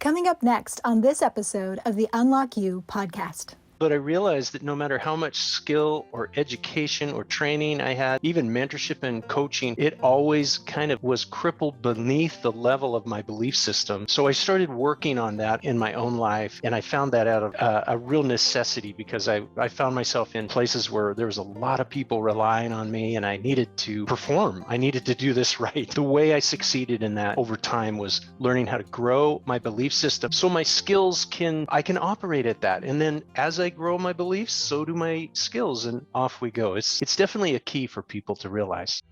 Coming up next on this episode of the Unlock You podcast. But I realized that no matter how much skill or education or training I had, even mentorship and coaching, it always kind of was crippled beneath the level of my belief system. So I started working on that in my own life. And I found that out of a real necessity because I found myself in places where there was a lot of people relying on me and I needed to perform. I needed to do this right. The way I succeeded in that over time was learning how to grow my belief system so my skills I can operate at that. And then as I grow my beliefs, so do my skills, and off we go. It's definitely a key for people to realize.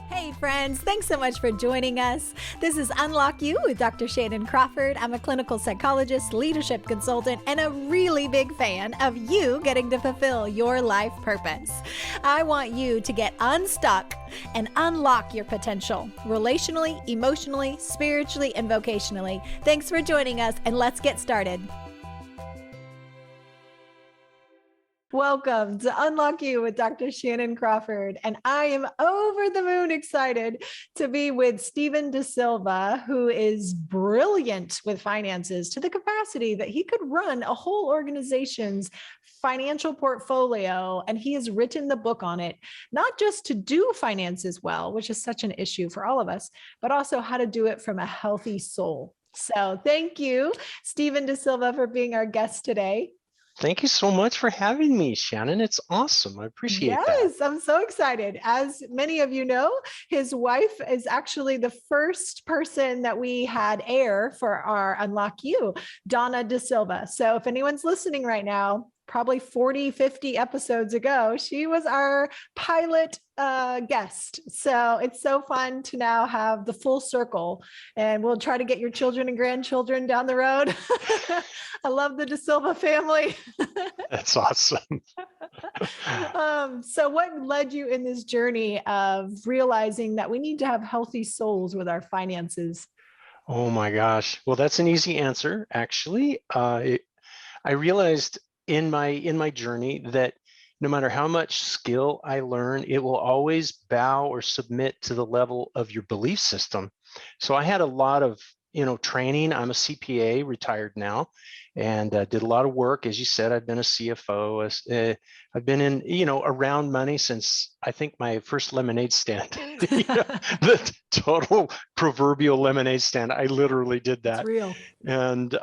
Hey friends, thanks so much for joining us. This is Unlock You with Dr. Shannan Crawford. I'm a clinical psychologist, leadership consultant, and a really big fan of you getting to fulfill your life purpose. I want you to get unstuck and unlock your potential relationally, emotionally, spiritually, and vocationally. Thanks for joining us, and let's get started. Welcome to Unlock You with Dr. Shannan Crawford. And I am over the moon excited to be with Stephen De Silva, who is brilliant with finances to the capacity that he could run a whole organization's financial portfolio. And he has written the book on it, not just to do finances well, which is such an issue for all of us, but also how to do it from a healthy soul. So thank you, Stephen De Silva, for being our guest today. Thank you so much for having me, Shannan. It's awesome. I appreciate that. Yes, I'm so excited. As many of you know, his wife is actually the first person that we had air for our Unlock You, Donna De Silva. So if anyone's listening right now, probably 40, 50 episodes ago, she was our pilot guest. So it's so fun to now have the full circle, and we'll try to get your children and grandchildren down the road. I love the De Silva family. That's awesome. So what led you in this journey of realizing that we need to have healthy souls with our finances? Oh my gosh. Well, that's an easy answer, actually. I realized in my journey that no matter how much skill I learn, it will always bow or submit to the level of your belief system. So I had a lot of training. I'm a CPA, retired now, and did a lot of work. As you said, I've been a CFO. I've been in around money since I think my first lemonade stand. The total proverbial lemonade stand. I literally did that. It's real. And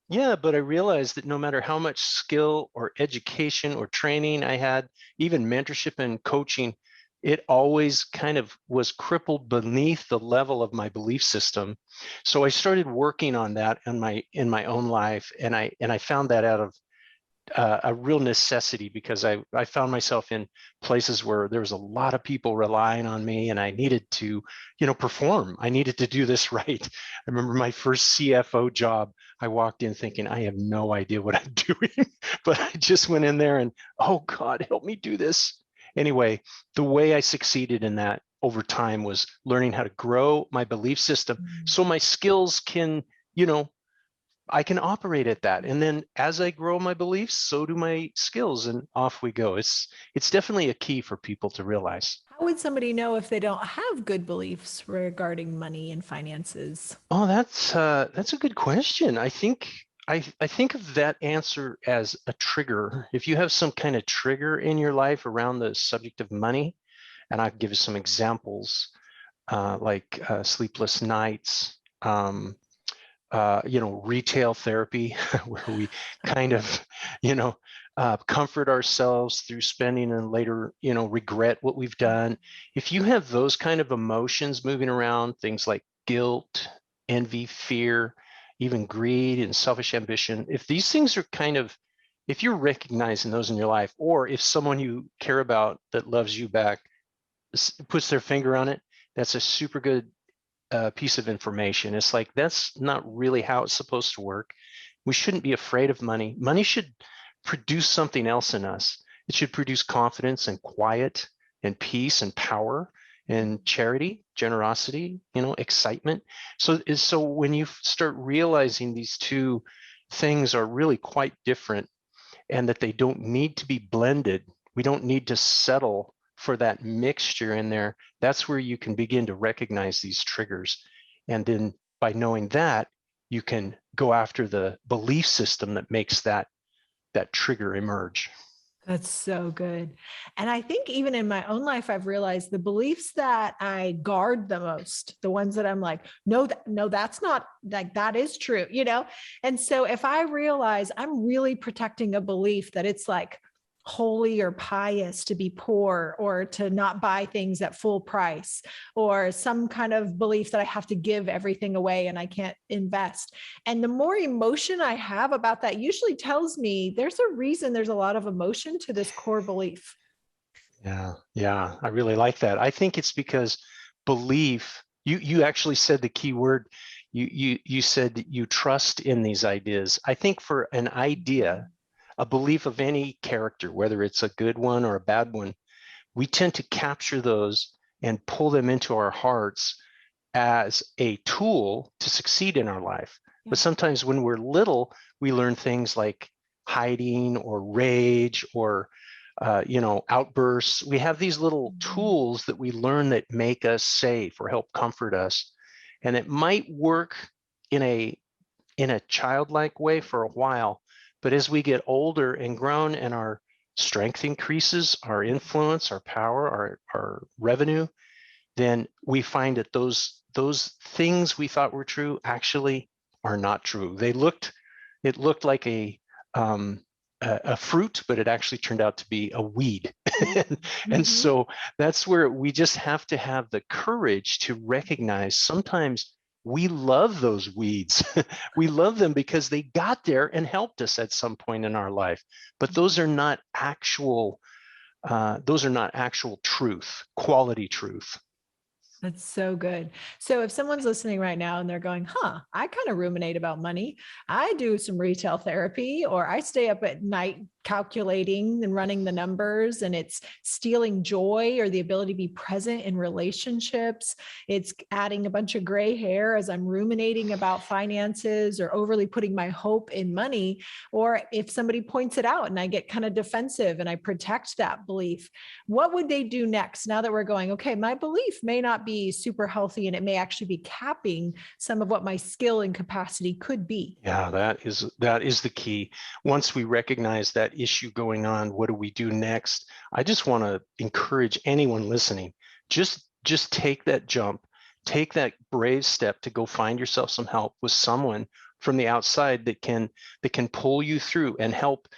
yeah, but I realized that no matter how much skill or education or training I had, even mentorship and coaching, it always kind of was crippled beneath the level of my belief system. So I started working on that in my own life, and I found that out of a real necessity because I found myself in places where there was a lot of people relying on me and I needed to, perform. I needed to do this right. I remember my first CFO job. I walked in thinking, I have no idea what I'm doing, but I just went in there and, oh God, help me do this. Anyway, the way I succeeded in that over time was learning how to grow my belief system so my skills can, I can operate at that. And then as I grow my beliefs, so do my skills, and off we go. It's definitely a key for people to realize. How would somebody know if they don't have good beliefs regarding money and finances? Oh, that's a good question. I think of that answer as a trigger. If you have some kind of trigger in your life around the subject of money, and I'll give you some examples, like sleepless nights, retail therapy, where we kind of, comfort ourselves through spending and later, regret what we've done. If you have those kind of emotions moving around, things like guilt, envy, fear, even greed and selfish ambition, if these things are if you're recognizing those in your life, or if someone you care about that loves you back puts their finger on it, that's a super good piece of information. It's like, that's not really how it's supposed to work. We shouldn't be afraid of money. Money should produce something else in us. It should produce confidence and quiet and peace and power and charity, generosity, excitement. So when you start realizing these two things are really quite different and that they don't need to be blended, we don't need to settle for that mixture in there, that's where you can begin to recognize these triggers. And then by knowing that, you can go after the belief system that makes that trigger emerge. That's so good. And I think even in my own life, I've realized the beliefs that I guard the most, the ones that I'm like, no, no, that's not like, that is true, you know? And so if I realize I'm really protecting a belief that it's like holy or pious to be poor or to not buy things at full price, or some kind of belief that I have to give everything away and I can't invest. And the more emotion I have about that usually tells me there's a reason there's a lot of emotion to this core belief. Yeah, I really like that. I think it's because belief, you actually said the key word. You said that you trust in these ideas. I think for an idea, a belief of any character, whether it's a good one or a bad one, we tend to capture those and pull them into our hearts as a tool to succeed in our life. Yeah. But sometimes when we're little, we learn things like hiding or rage or outbursts. We have these little tools that we learn that make us safe or help comfort us. And it might work in a childlike way for a while, but as we get older and grown and our strength increases, our influence, our power, our revenue, then we find that those things we thought were true actually are not true. It looked like a fruit, but it actually turned out to be a weed. And so that's where we just have to have the courage to recognize sometimes we love those weeds. We love them because they got there and helped us at some point in our life. But those are not actual truth, quality truth. That's so good. So if someone's listening right now and they're going, I kind of ruminate about money. I do some retail therapy, or I stay up at night calculating and running the numbers, and it's stealing joy or the ability to be present in relationships. It's adding a bunch of gray hair as I'm ruminating about finances or overly putting my hope in money. Or if somebody points it out and I get kind of defensive and I protect that belief, what would they do next? Now that we're going, okay, my belief may not be super healthy and it may actually be capping some of what my skill and capacity could be. Yeah, that is the key. Once we recognize that issue going on, what do we do next? I just want to encourage anyone listening, just take that jump, take that brave step to go find yourself some help with someone from the outside that can pull you through and help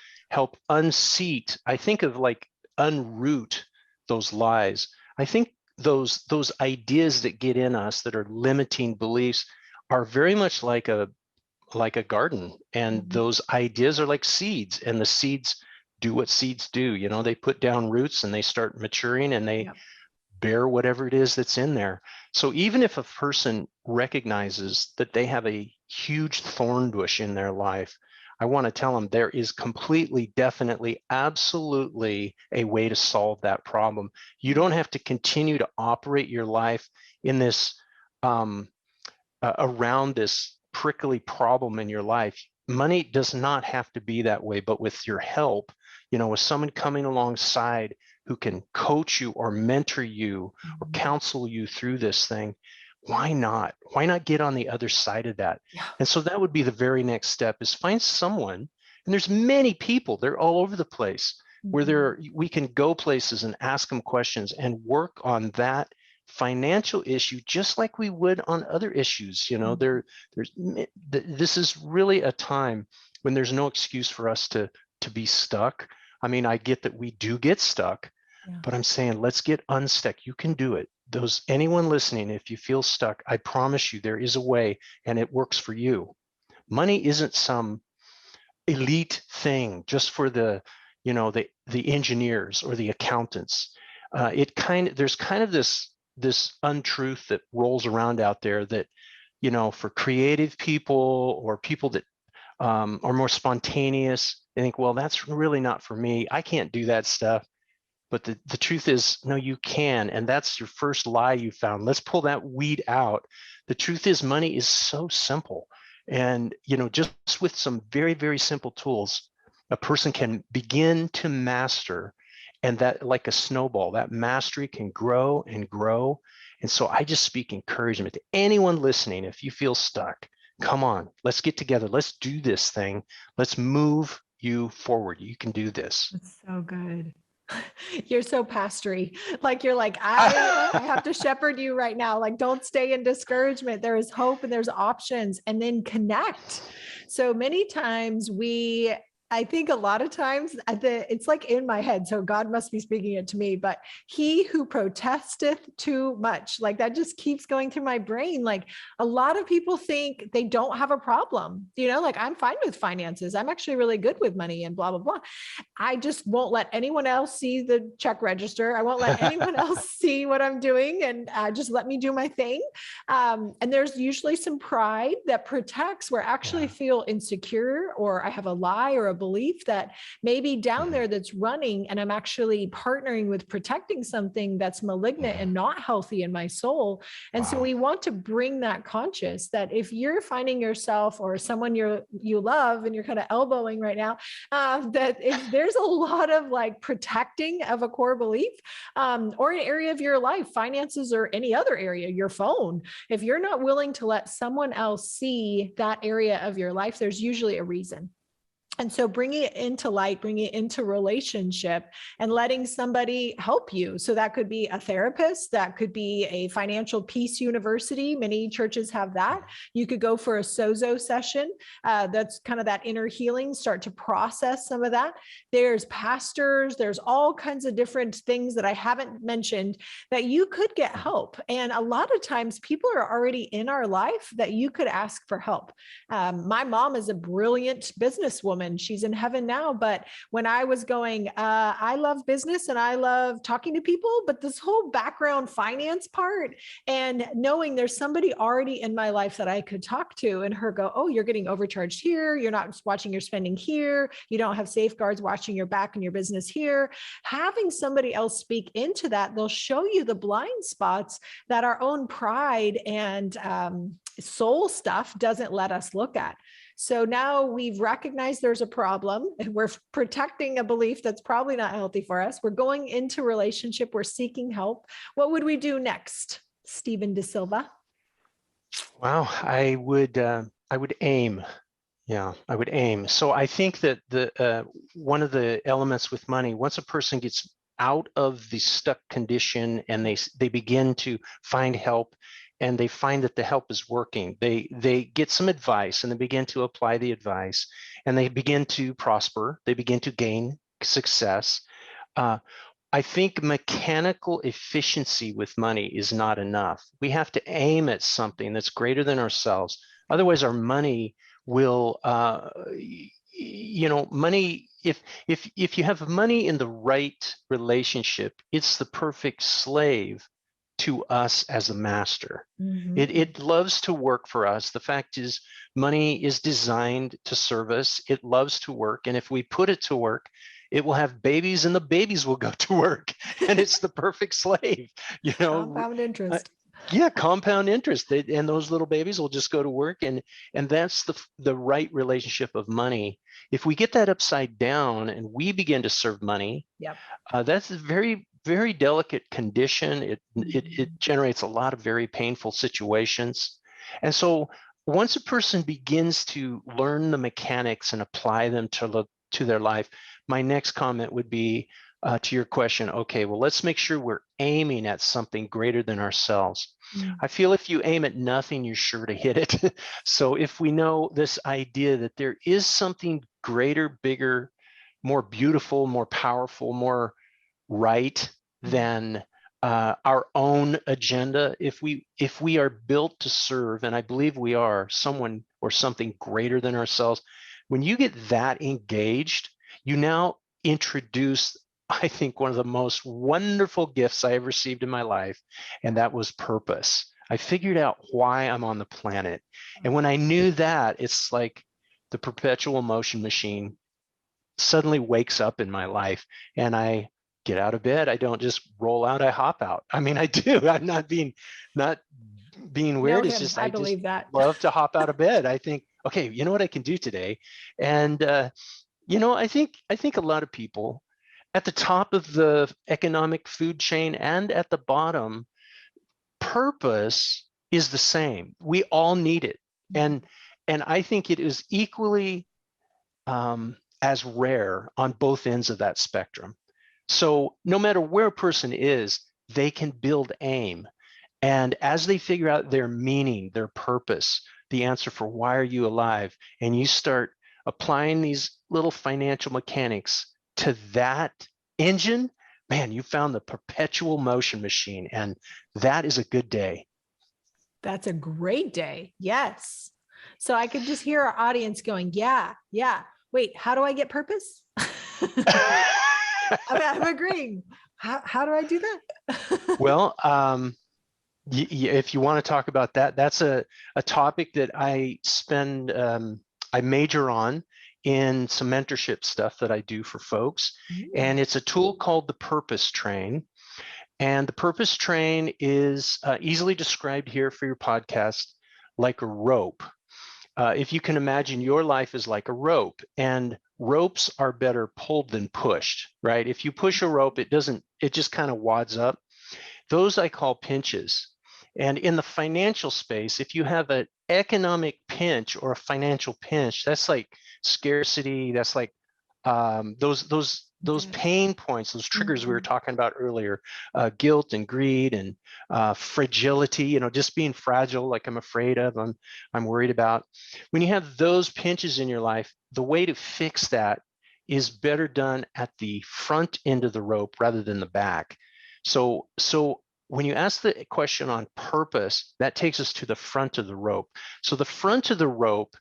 unseat. I think of like unroot those lies. I think those ideas that get in us that are limiting beliefs are very much like a garden, and those ideas are like seeds, and the seeds do what seeds do. They put down roots and they start maturing and they bear whatever it is that's in there. So even if a person recognizes that they have a huge thorn bush in their life, I want to tell them there is completely, definitely, absolutely a way to solve that problem. You don't have to continue to operate your life in this around this prickly problem in your life. Money does not have to be that way, but with your help, with someone coming alongside who can coach you or mentor you or counsel you through this thing, why not? Why not get on the other side of that? Yeah. And so that would be the very next step, is find someone, and there's many people, they're all over the place, where we can go places and ask them questions and work on that financial issue just like we would on other issues. This is really a time when there's no excuse for us to be stuck. I mean, I get that we do get stuck, but I'm saying let's get unstuck. You can do it. Anyone listening, if you feel stuck, I promise you there is a way, and it works for you. Money isn't some elite thing just for the engineers or the accountants. There's kind of this untruth that rolls around out there that, for creative people or people that are more spontaneous, they think, well, that's really not for me. I can't do that stuff. But the truth is, no, you can. And that's your first lie you found. Let's pull that weed out. The truth is, money is so simple. And, just with some very, very simple tools, a person can begin to master. And that, like a snowball, that mastery can grow and grow. And so I just speak encouragement to anyone listening. If you feel stuck, come on, let's get together. Let's do this thing. Let's move you forward. You can do this. That's so good. You're so pastory. Like you're like, I have to shepherd you right now. Like, don't stay in discouragement. There is hope and there's options, and then connect. So many times I think a lot of times it's like in my head. So God must be speaking it to me, but he who protesteth too much, like that just keeps going through my brain. Like a lot of people think they don't have a problem, like I'm fine with finances. I'm actually really good with money and blah, blah, blah. I just won't let anyone else see the check register. I won't let anyone else see what I'm doing, and just let me do my thing. And there's usually some pride that protects where I actually feel insecure, or I have a lie or a belief that maybe down there that's running, and I'm actually partnering with protecting something that's malignant and not healthy in my soul. And so we want to bring that conscious that if you're finding yourself or someone you love and you're kind of elbowing right now, that if there's a lot of like protecting of a core belief, or an area of your life, finances or any other area, your phone, if you're not willing to let someone else see that area of your life, there's usually a reason. And so bringing it into light, bringing it into relationship, and letting somebody help you. So that could be a therapist, that could be a financial peace university. Many churches have that. You could go for a sozo session. That's kind of that inner healing, start to process some of that. There's pastors, there's all kinds of different things that I haven't mentioned that you could get help. And a lot of times people are already in our life that you could ask for help. My mom is a brilliant businesswoman. She's in heaven now. But when I was going, I love business and I love talking to people, but this whole background finance part, and knowing there's somebody already in my life that I could talk to, and her go, oh, you're getting overcharged here. You're not watching your spending here. You don't have safeguards watching your back and your business here. Having somebody else speak into that, they'll show you the blind spots that our own pride and soul stuff doesn't let us look at. So now we've recognized there's a problem. We're protecting a belief that's probably not healthy for us. We're going into relationship. We're seeking help. What would we do next, Stephen De Silva? Wow, I would aim. Yeah, I would aim. So I think that one of the elements with money, once a person gets out of the stuck condition and they begin to find help, and they find that the help is working, they get some advice and they begin to apply the advice, and they begin to prosper. They begin to gain success. I think mechanical efficiency with money is not enough. We have to aim at something that's greater than ourselves. Otherwise, our money will, money. If you have money in the right relationship, it's the perfect slave to us as a master. Mm-hmm. It loves to work for us. The fact is, money is designed to serve us. It loves to work. And if we put it to work, it will have babies, and the babies will go to work. And it's the perfect slave, Compound interest. Compound interest. And those little babies will just go to work. And that's the right relationship of money. If we get that upside down and we begin to serve money, that's a very, very delicate condition. It generates a lot of very painful situations. And so once a person begins to learn the mechanics and apply them to their life, my next comment would be to your question, okay, well, let's make sure we're aiming at something greater than ourselves. I feel if you aim at nothing, you're sure to hit it. So if we know this idea that there is something greater, bigger, more beautiful, more powerful, more right than our own agenda, if we are built to serve, and I believe we are, someone or something greater than ourselves, when you get that engaged, you now introduce, I think, one of the most wonderful gifts I ever received in my life, and that was purpose. I figured out why I'm on the planet. And when I knew that, it's like the perpetual motion machine suddenly wakes up in my life, and I get out of bed. I don't just roll out, I hop out. I mean, I do. I'm not being weird. It's just I believe that. Love to hop out of bed. I think, okay, you know what I can do today? And I think a lot of people at the top of the economic food chain and at the bottom, purpose is the same. We all need it. And And I think it is equally as rare on both ends of that spectrum. So no matter where a person is, they can build aim. And as they figure out their meaning, their purpose, the answer for why are you alive, and you start applying these little financial mechanics to that engine, man, you found the perpetual motion machine, and that is a good day. That's a great day. Yes. So I could just hear our audience going, yeah, yeah. Wait, how do I get purpose? I'm agreeing. How do I do that? Well, if you want to talk about that, that's a topic that I spend, I major on in some mentorship stuff that I do for folks. And it's a tool called the Purpose Train. And the Purpose Train is easily described here for your podcast like a rope. If you can imagine, your life is like a rope, and ropes are better pulled than pushed, right? If you push a rope, it just kind of wads up. Those I call pinches. And in the financial space, if you have an economic pinch or a financial pinch, that's like scarcity. That's like those pain points, those triggers we were talking about earlier, guilt and greed and fragility, just being fragile, like I'm afraid of, I'm worried about. When you have those pinches in your life, the way to fix that is better done at the front end of the rope rather than the back. So when you ask the question on purpose, that takes us to the front of the rope. So the front of the rope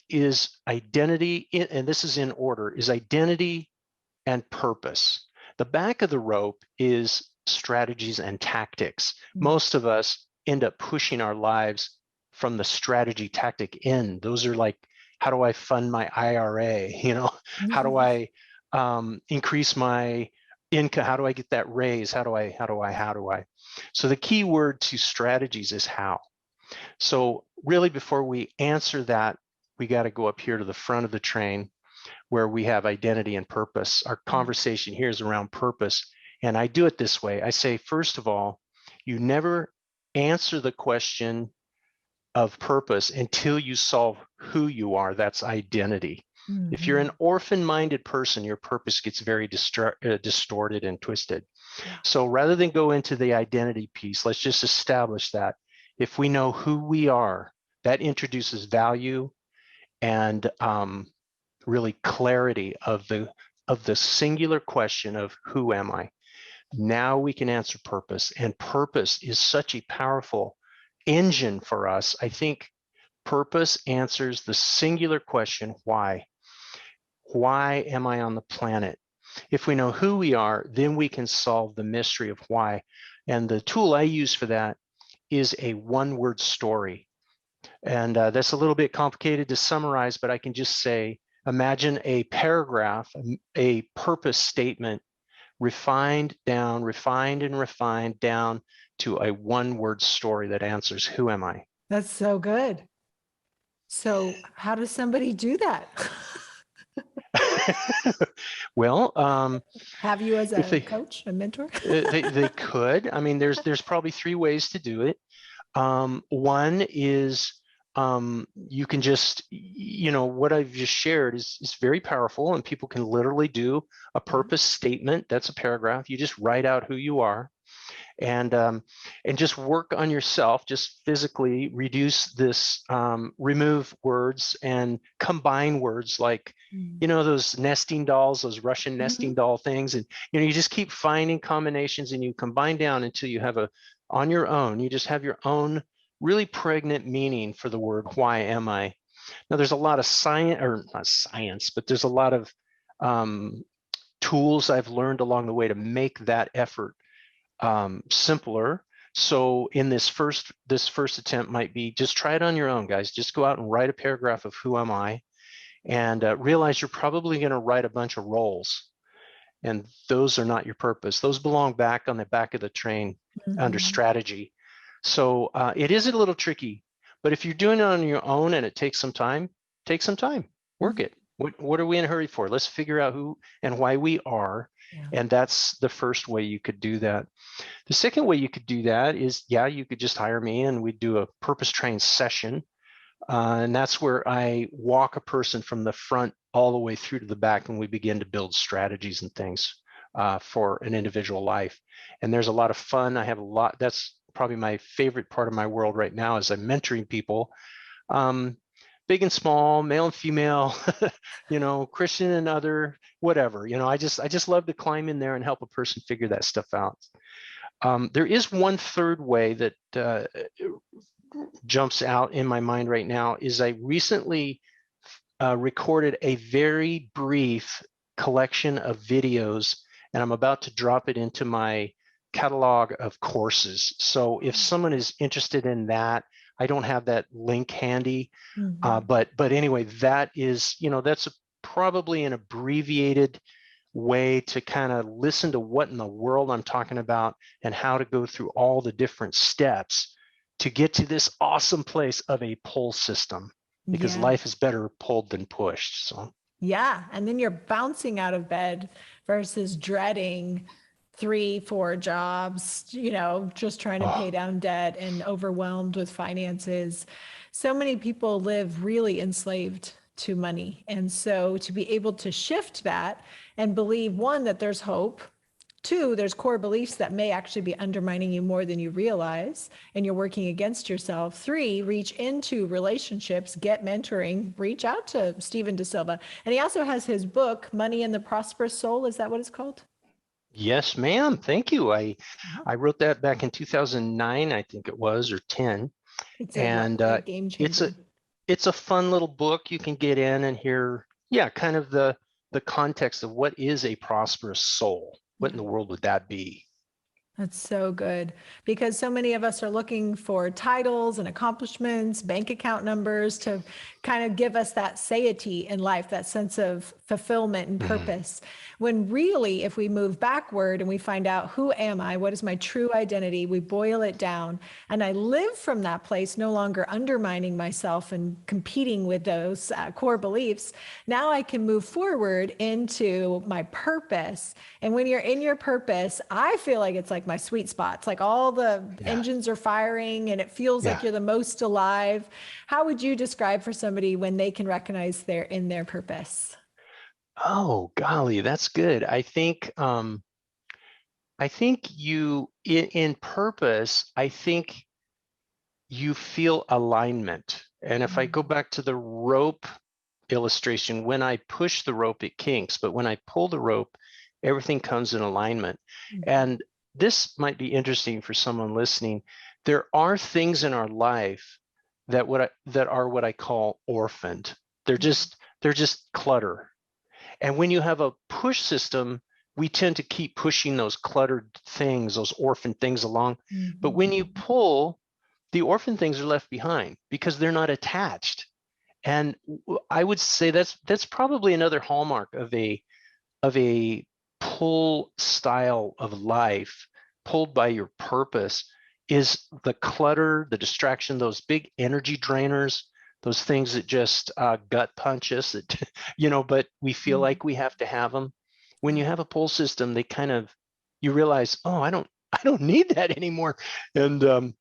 is identity, and this is in order, is identity and purpose. The back of the rope is strategies and tactics. Most of us end up pushing our lives from the strategy tactic end. Those are like, how do I fund my IRA? How do I increase my income? How do I get that raise? How do I? So the key word to strategies is how. So really, before we answer that, we got to go up here to the front of the train where we have identity and purpose. Our conversation here is around purpose. And I do it this way. I say, first of all, you never answer the question of purpose until you solve who you are. That's identity. If you're an orphan-minded person, your purpose gets very distorted and twisted. So rather than go into the identity piece, let's just establish that if we know who we are, that introduces value and really clarity of the singular question of who am I? Now we can answer purpose, and purpose is such a powerful engine for us. I think purpose answers the singular question, why? Why am I on the planet? If we know who we are, then we can solve the mystery of why. And the tool I use for that is a one-word story. And that's a little bit complicated to summarize, but I can just say, imagine a paragraph, a purpose statement, refined and refined down to a one-word story that answers, who am I? That's so good. So how does somebody do that? Well, have you as a coach, a mentor? they could. I mean, there's probably 3 ways to do it. One is you can just, what I've just shared is very powerful, and people can literally do a purpose statement. That's a paragraph. You just write out who you are, and just work on yourself. Just physically reduce this, remove words and combine words, like those nesting dolls, those Russian nesting doll things, and you just keep finding combinations, and you combine down until you have on your own. You just have your own really pregnant meaning for the word, why am I? Now, there's a lot of science, or not science, but there's a lot of tools I've learned along the way to make that effort simpler. So in this first attempt might be, just try it on your own, guys. Just go out and write a paragraph of who am I, and realize you're probably going to write a bunch of roles, and those are not your purpose. Those belong back on the back of the train under strategy. So it is a little tricky, but if you're doing it on your own and it takes some time, work it. What are we in a hurry for? Let's figure out who and why we are. And that's the first way you could do that. The second way you could do that is, you could just hire me and we'd do a purpose train session. And that's where I walk a person from the front all the way through to the back, and we begin to build strategies and things for an individual life. And there's a lot of fun. I have a lot. That's probably my favorite part of my world right now, is I'm mentoring people, big and small, male and female, Christian and other, whatever. I just love to climb in there and help a person figure that stuff out. There is one third way that jumps out in my mind right now, is I recently recorded a very brief collection of videos, and I'm about to drop it into my catalog of courses. So if someone is interested in that, I don't have that link handy, but anyway, that is, that's probably an abbreviated way to kind of listen to what in the world I'm talking about and how to go through all the different steps to get to this awesome place of a pull system, because life is better pulled than pushed. So yeah, and then you're bouncing out of bed versus dreading 3-4 jobs, just trying to pay down debt and overwhelmed with finances. So many people live really enslaved to money. And so to be able to shift that and believe, one, that there's hope, two, there's core beliefs that may actually be undermining you more than you realize, and you're working against yourself. Three, reach into relationships, get mentoring, reach out to Stephen De Silva. And he also has his book, Money and the Prosperous Soul. Is that what it's called? Yes, ma'am. Thank you. I wrote that back in 2009, I think it was, or 10. It's a game changer. It's a fun little book. You can get in and hear, kind of the context of what is a prosperous soul. What in the world would that be? That's so good, because so many of us are looking for titles and accomplishments, bank account numbers to kind of give us that satiety in life, that sense of fulfillment and purpose. When really, if we move backward and we find out, who am I? What is my true identity? We boil it down, and I live from that place, no longer undermining myself and competing with those core beliefs. Now I can move forward into my purpose. And when you're in your purpose, I feel like it's like my sweet spot. It's like all the engines are firing and it feels like you're the most alive. How would you describe for somebody when they can recognize they're in their purpose? Oh, golly, that's good. I think you in purpose, I think you feel alignment. And if I go back to the rope illustration, when I push the rope, it kinks, but when I pull the rope, everything comes in alignment. And this might be interesting for someone listening. There are things in our life that are what I call orphaned. They're just clutter. And when you have a push system, we tend to keep pushing those cluttered things, those orphan things along. But when you pull, the orphan things are left behind because they're not attached. And I would say that's probably another hallmark of a pull style of life, pulled by your purpose, is the clutter, the distraction, those big energy drainers, those things that just gut punch us, that, but we feel like we have to have them. When you have a pull system, they kind of, you realize, oh, I don't need that anymore. And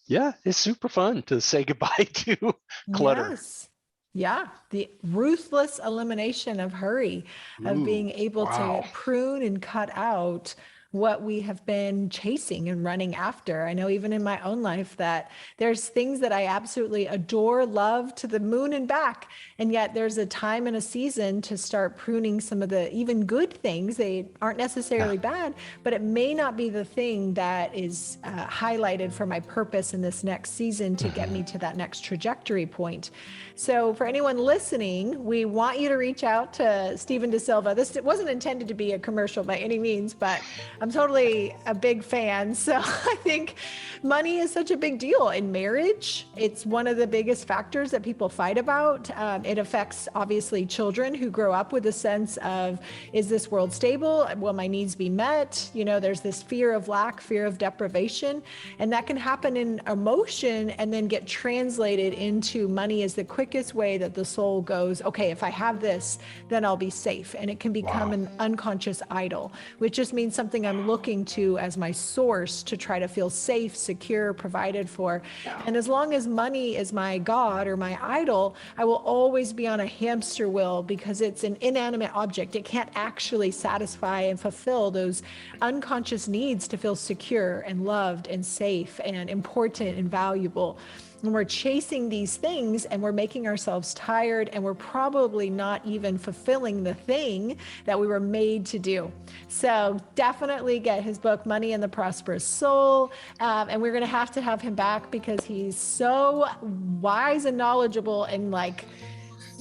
it's super fun to say goodbye to clutter. Yes. Yeah, the ruthless elimination of hurry, of being able to prune and cut out what we have been chasing and running after. I know even in my own life that there's things that I absolutely adore, love to the moon and back. And yet there's a time and a season to start pruning some of the even good things. They aren't necessarily bad, but it may not be the thing that is highlighted for my purpose in this next season to get me to that next trajectory point. So for anyone listening, we want you to reach out to Stephen De Silva. It wasn't intended to be a commercial by any means, but I'm totally a big fan. So I think money is such a big deal in marriage. It's one of the biggest factors that people fight about. It affects obviously children who grow up with a sense of, is this world stable? Will my needs be met? There's this fear of lack, fear of deprivation, and that can happen in emotion and then get translated into money as the quickest way that the soul goes, okay, if I have this, then I'll be safe. And it can become an unconscious idol, which just means something I'm looking to as my source to try to feel safe, secure, provided for. And as long as money is my God or my idol, I will always be on a hamster wheel because it's an inanimate object. It can't actually satisfy and fulfill those unconscious needs to feel secure and loved and safe and important and valuable. And we're chasing these things and we're making ourselves tired, and we're probably not even fulfilling the thing that we were made to do. So definitely get his book, Money and the Prosperous Soul. And we're going to have him back because he's so wise and knowledgeable and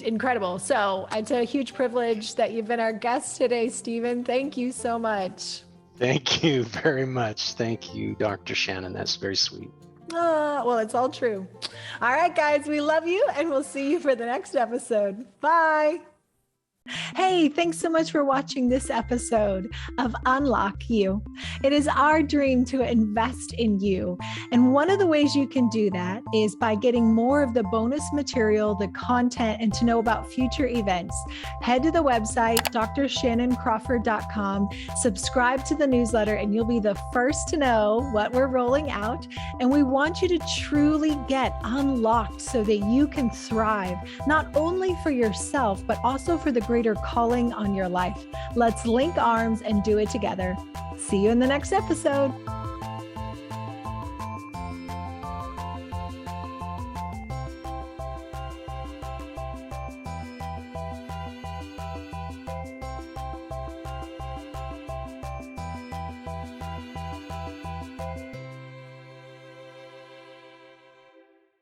incredible. So it's a huge privilege that you've been our guest today, Stephen. Thank you so much. Thank you very much. Thank you, Dr. Shannan. That's very sweet. Well, it's all true. All right, guys, we love you, and we'll see you for the next episode. Bye. Hey, thanks so much for watching this episode of Unlock You. It is our dream to invest in you. And one of the ways you can do that is by getting more of the bonus material, the content, and to know about future events. Head to the website, drshannancrawford.com, subscribe to the newsletter, and you'll be the first to know what we're rolling out. And we want you to truly get unlocked so that you can thrive, not only for yourself, but also for the greater calling on your life. Let's link arms and do it together. See you in the next episode.